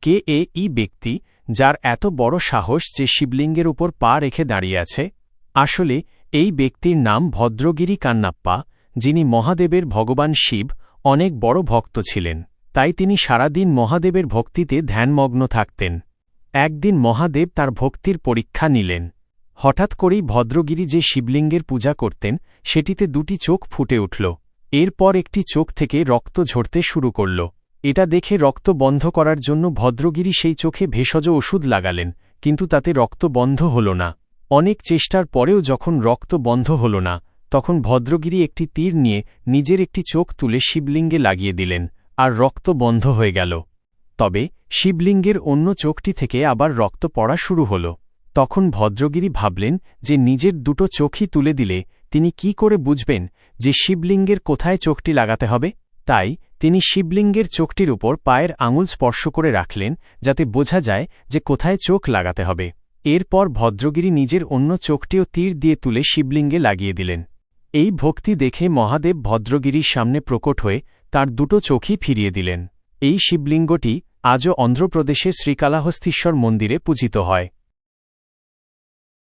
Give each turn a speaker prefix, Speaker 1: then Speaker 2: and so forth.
Speaker 1: কে এই ব্যক্তি যার এত বড় সাহস যে শিবলিঙ্গের উপর পা রেখে দাঁড়িয়ে আছে? আসলে এই ব্যক্তির নাম ভদ্রগিরি কান্নাপ্পা, যিনি মহাদেবের ভগবান শিব অনেক বড় ভক্ত ছিলেন। তাই তিনি সারাদিন মহাদেবের ভক্তিতে ধ্যানমগ্ন থাকতেন। একদিন মহাদেব তার ভক্তির পরীক্ষা নিলেন। হঠাৎ করেই ভদ্রগিরি যে শিবলিঙ্গের পূজা করতেন সেটিতে দুটি চোখ ফুটে উঠল। এরপর একটি চোখ থেকে রক্ত ঝরতে শুরু করল। এটা দেখে রক্ত বন্ধ করার জন্য ভদ্রগিরি সেই চোখে ভেষজ ওষুধ লাগালেন, কিন্তু তাতে রক্ত বন্ধ হল না। অনেক চেষ্টার পরেও যখন রক্ত বন্ধ হল না, তখন ভদ্রগিরি একটি তীর নিয়ে নিজের একটি চোখ তুলে শিবলিঙ্গে লাগিয়ে দিলেন, আর রক্ত বন্ধ হয়ে গেল। তবে শিবলিঙ্গের অন্য চোখটি থেকে আবার রক্ত পড়া শুরু হল। তখন ভদ্রগিরি ভাবলেন যে নিজের দুটো চোখই তুলে দিলে তিনি কি করে বুঝবেন যে শিবলিঙ্গের কোথায় চোখটি লাগাতে হবে? তাই তিনি শিবলিঙ্গের চোখটির উপর পায়ের আঙুল স্পর্শ করে রাখলেন, যাতে বোঝা যায় যে কোথায় চোখ লাগাতে হবে। এরপর ভদ্রগিরি নিজের অন্য চোখটিও তীর দিয়ে তুলে শিবলিঙ্গে লাগিয়ে দিলেন। এই ভক্তি দেখে মহাদেব ভদ্রগিরির সামনে প্রকট হয়ে তার দুটো চোখই ফিরিয়ে দিলেন। এই শিবলিঙ্গটি আজও অন্ধ্রপ্রদেশের শ্রীকালাহস্তীশ্বর মন্দিরে পূজিত হয়।